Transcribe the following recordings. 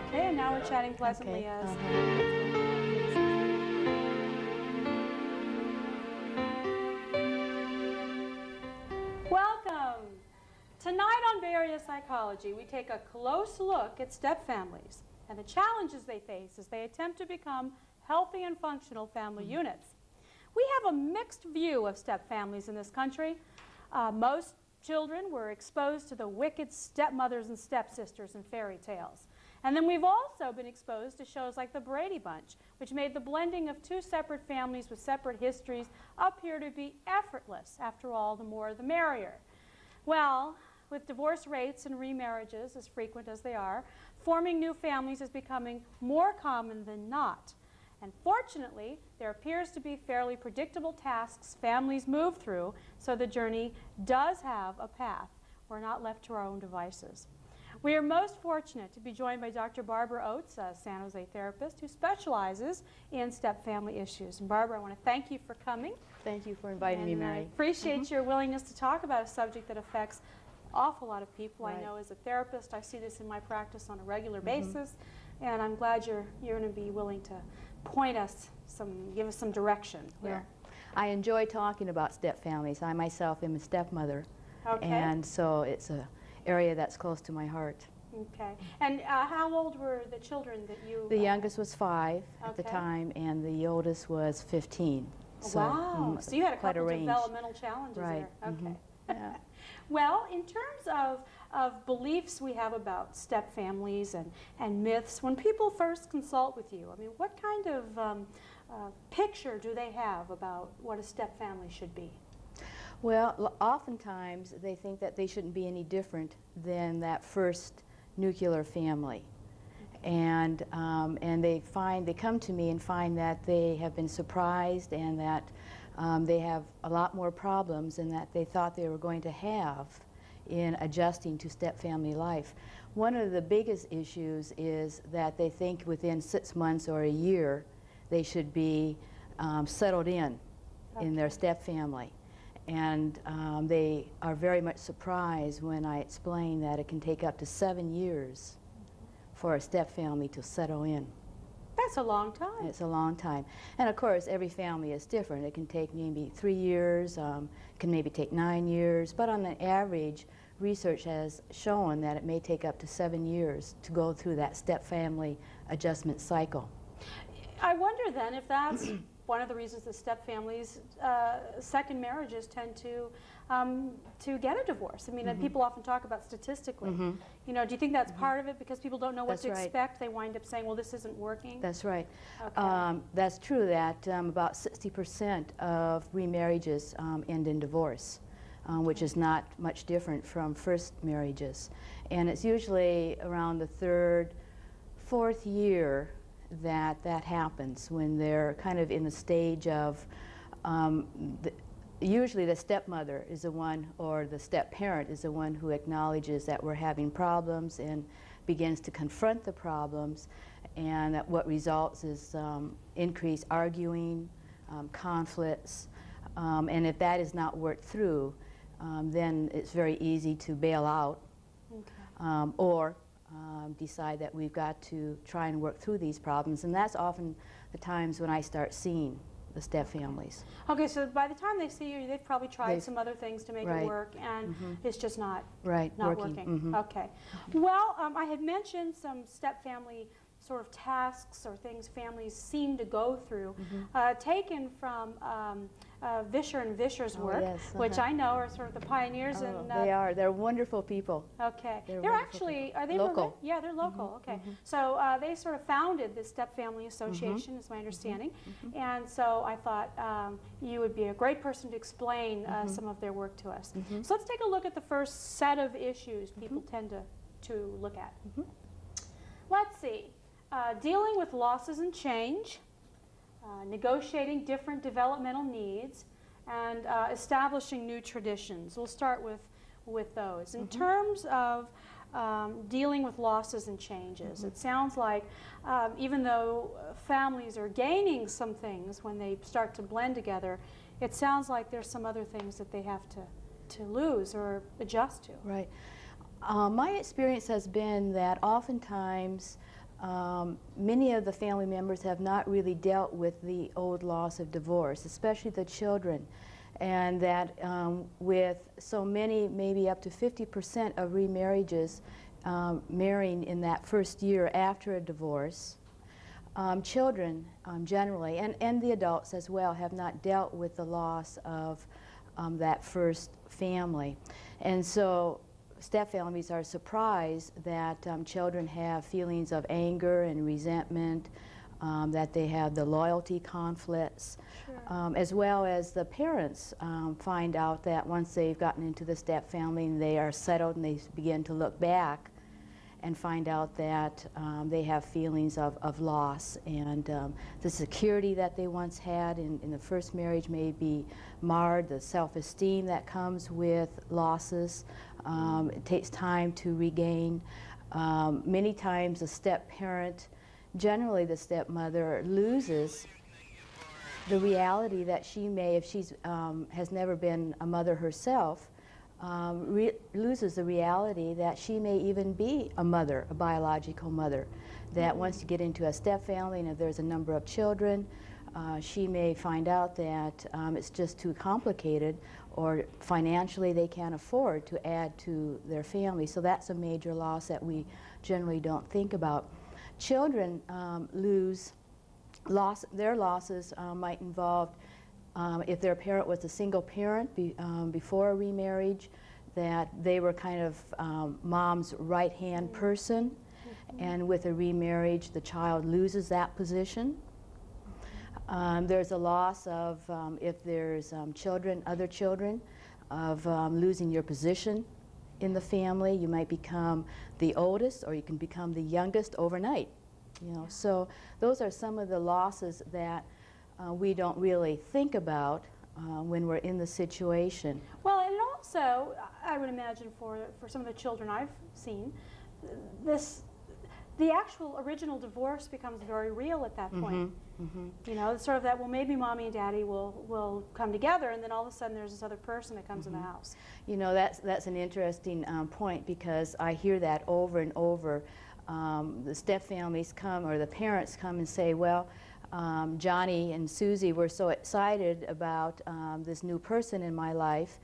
Okay, and now we're chatting pleasantly Okay, as... Welcome! Tonight on Bay Area Psychology, we take a close look at step families and the challenges they face as they attempt to become healthy and functional family units. We have a mixed view of step families in this country. Most children were exposed to the wicked stepmothers and stepsisters in fairy tales. And then we've also been exposed to shows like The Brady Bunch, which made the blending of two separate families with separate histories appear to be effortless. After all, the more the merrier. Well, with divorce rates and remarriages as frequent as they are, forming new families is becoming more common than not. And fortunately, there appears to be fairly predictable tasks families move through, so the journey does have a path. We're not left to our own devices. We are most fortunate to be joined by Dr. Barbara Oates, a San Jose therapist who specializes in step family issues. And Barbara, I want to thank you for coming. Thank you for inviting me, Mary. I appreciate your willingness to talk about a subject that affects an awful lot of people. Right. I know as a therapist, I see this in my practice on a regular basis, and I'm glad you're going to be willing to point us give us some direction here. Well, I enjoy talking about step families. I myself am a stepmother, and so it's an area that's close to my heart. Okay. And how old were the children that you... The youngest was 5 at the time, and the oldest was 15. So, wow. So you had a couple of range. developmental challenges Right. there. Okay. Yeah. Well, in terms of beliefs we have about step families and myths, when people first consult with you, I mean, what kind of picture do they have about what a step family should be? Well, oftentimes they think that they shouldn't be any different than that first nuclear family. And they come to me and find that they have been surprised and that they have a lot more problems than that they thought they were going to have in adjusting to step family life. One of the biggest issues is that they think within 6 months or a year they should be settled in their step family. And they are very much surprised when I explain that it can take up to 7 years for a step family to settle in. That's a long time. It's a long time. And of course, every family is different. It can take maybe 3 years, it can maybe take 9 years, but on an average, research has shown that it may take up to 7 years to go through that step family adjustment cycle. I wonder then if that's one of the reasons that step families, second marriages tend to get a divorce. I mean, and people often talk about statistically. You know, do you think that's part of it because people don't know what to expect? They wind up saying, well, this isn't working? That's right. Okay. That's true that about 60% of remarriages end in divorce, which is not much different from first marriages. And it's usually around the 3rd, 4th year that happens, when they're kind of in the stage of, usually the stepmother is the one, or the step-parent is the one who acknowledges that we're having problems and begins to confront the problems, and that what results is increased arguing, conflicts, and if that is not worked through, then it's very easy to bail out, or decide that we've got to try and work through these problems, and that's often the times when I start seeing the step families. Okay, so by the time they see you, they've probably tried some other things to make it work, and it's just not working. Okay. Well, I had mentioned some step family sort of tasks or things families seem to go through, taken from Vischer and Vischer's work, which I know are sort of the pioneers in... They are. They're wonderful people. Okay. They're actually... Are they local? Yeah, they're local. Okay. So they sort of founded this Step Family Association, is my understanding. And so I thought you would be a great person to explain some of their work to us. So let's take a look at the first set of issues people tend to look at. Let's see. Dealing with losses and change, negotiating different developmental needs, and establishing new traditions. We'll start with those. In terms of dealing with losses and changes, it sounds like even though families are gaining some things when they start to blend together, it sounds like there's some other things that they have to lose or adjust to. Right. My experience has been that oftentimes many of the family members have not really dealt with the old laws of divorce, especially the children. And that with so many, maybe up to 50% of remarriages marrying in that first year after a divorce, children generally, and the adults as well, have not dealt with the loss of that first family. And so stepfamilies are surprised that children have feelings of anger and resentment, that they have the loyalty conflicts, Sure. as well as the parents find out that once they've gotten into the stepfamily and they are settled and they begin to look back and find out that they have feelings of loss, and the security that they once had in the first marriage may be marred, the self-esteem that comes with losses. It takes time to regain. Many times the step-parent, generally the stepmother, loses the reality that she may, if she's has never been a mother herself, loses the reality that she may even be a mother, a biological mother. That once you get into a stepfamily and if there's a number of children, she may find out that it's just too complicated, or financially they can't afford to add to their family. So that's a major loss that we generally don't think about. Children their losses might involve if their parent was a single parent before a remarriage, that they were kind of mom's right-hand person, and with a remarriage the child loses that position. There's a loss of, if there's other children, of losing your position in the family. You might become the oldest, or you can become the youngest overnight. You know, so those are some of the losses that we don't really think about when we're in the situation. Well, and also, I would imagine for some of the children I've seen, the actual original divorce becomes very real at that point. You know, it's sort of that, well, maybe mommy and daddy will come together, and then all of a sudden there's this other person that comes in the house. You know, that's an interesting point, because I hear that over and over. The stepfamilies come, or the parents come and say, well, Johnny and Susie were so excited about this new person in my life,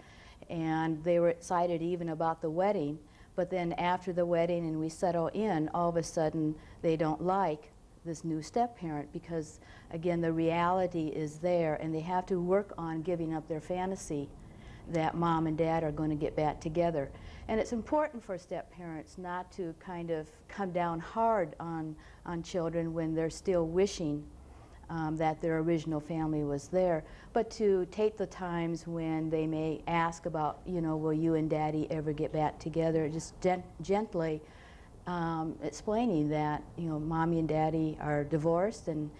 and they were excited even about the wedding, but then after the wedding and we settle in, all of a sudden they don't like this new step-parent, because again the reality is there, and they have to work on giving up their fantasy that mom and dad are going to get back together. And it's important for step-parents not to kind of come down hard on children when they're still wishing that their original family was there, but to take the times when they may ask about, you know, will you and daddy ever get back together, just gently explaining that, you know, mommy and daddy are divorced, and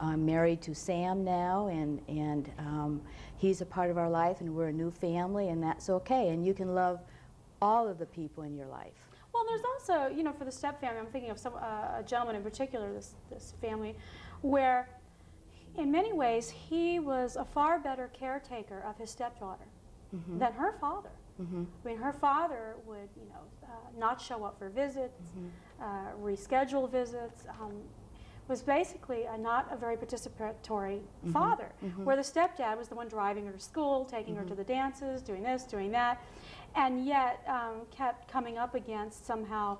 I'm married to Sam now, and he's a part of our life, and we're a new family, and that's okay, and you can love all of the people in your life. Well, there's also, you know, for the step family, I'm thinking of a gentleman in particular, this family, where in many ways he was a far better caretaker of his stepdaughter than her father. I mean, her father would, you know, not show up for visits, reschedule visits, was basically not a very participatory father, where the stepdad was the one driving her to school, taking her to the dances, doing this, doing that, and yet kept coming up against somehow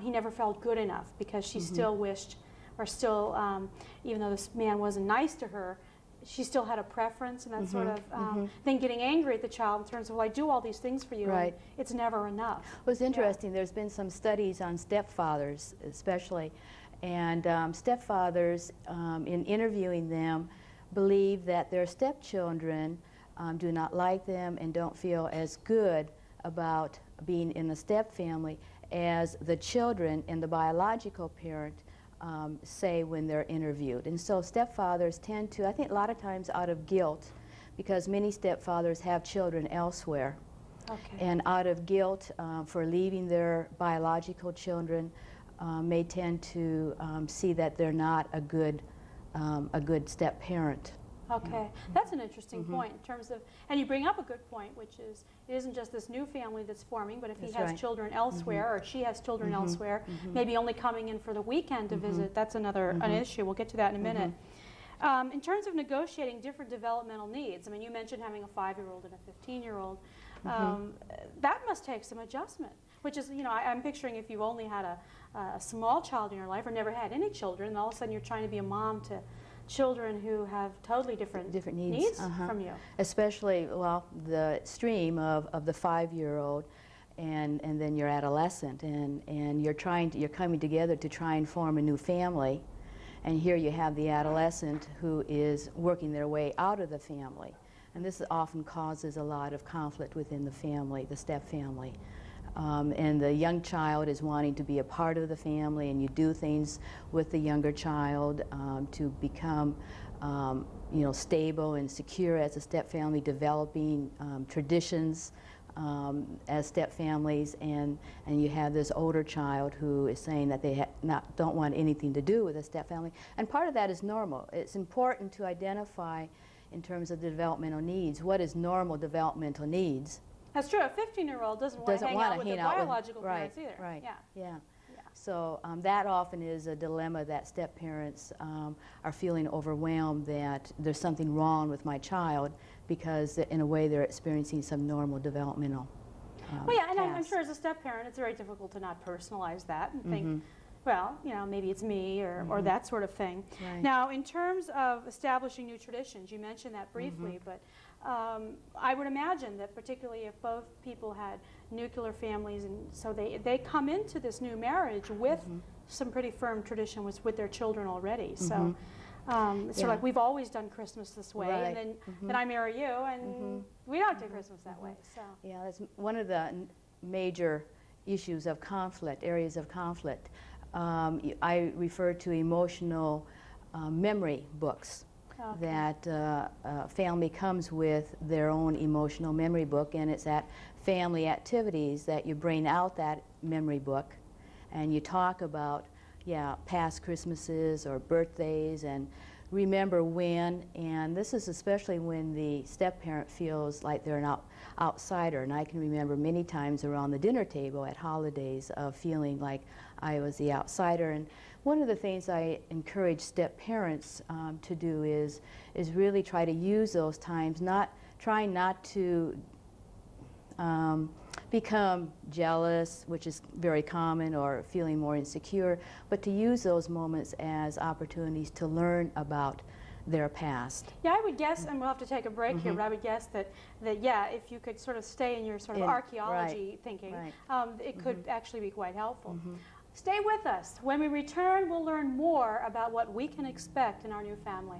he never felt good enough, because she still wished, or still, even though this man wasn't nice to her, she still had a preference, and that sort of then getting angry at the child in terms of, well, I do all these things for you, and it's never enough. Well, it's interesting. There's been some studies on stepfathers especially, and stepfathers, in interviewing them, believe that their stepchildren do not like them and don't feel as good about being in a stepfamily as the children and the biological parent say when they're interviewed. And so stepfathers tend to, I think a lot of times out of guilt, because many stepfathers have children elsewhere, and out of guilt for leaving their biological children, may tend to see that they're not a good step-parent Okay, that's an interesting point in terms of, and you bring up a good point, which is it isn't just this new family that's forming, but if he That's has right. children elsewhere or she has children elsewhere, maybe only coming in for the weekend to visit, that's another an issue. We'll get to that in a minute. In terms of negotiating different developmental needs, I mean, you mentioned having a 5-year-old and a 15-year-old. That must take some adjustment, which is, you know, I'm picturing if you've only had a small child in your life or never had any children, and all of a sudden you're trying to be a mom to children who have totally different needs from you. Especially, well, the extreme of the 5-year-old and then your adolescent, and you're coming together to try and form a new family, and here you have the adolescent who is working their way out of the family, and this often causes a lot of conflict within the family, the step family. And the young child is wanting to be a part of the family, and you do things with the younger child to become, you know, stable and secure as a step family, developing traditions as step families, and you have this older child who is saying that they don't want anything to do with a step family, and part of that is normal. It's important to identify in terms of the developmental needs what is normal developmental needs. That's true. A 15-year-old doesn't want to hang out with their biological parents either. Right. Yeah. Yeah. So that often is a dilemma that step parents are feeling overwhelmed that there's something wrong with my child because in a way they're experiencing some normal developmental well, yeah, and I'm tasks. sure as a step parent it's very difficult to not personalize that and think, well, you know, maybe it's me or that sort of thing. Right. Now, in terms of establishing new traditions, you mentioned that briefly, but I would imagine that particularly if both people had nuclear families, and so they come into this new marriage with some pretty firm tradition with their children already. So it's sort of like we've always done Christmas this way, Right. and then I marry you, and we don't do Christmas that way. So Yeah, that's one of the major issues of conflict, areas of conflict. I refer to emotional memory books. That family comes with their own emotional memory book, and it's at family activities that you bring out that memory book and you talk about, past Christmases or birthdays and remember when, and this is especially when the step-parent feels like they're an outsider, and I can remember many times around the dinner table at holidays of feeling like I was the outsider. And one of the things I encourage step-parents to do is really try to use those times, trying not to become jealous, which is very common, or feeling more insecure, but to use those moments as opportunities to learn about their past. yeah, I would guess, and we'll have to take a break here, but I would guess that if you could sort of stay in your sort of archaeology thinking, it could actually be quite helpful. Stay with us. When we return, we'll learn more about what we can expect in our new family.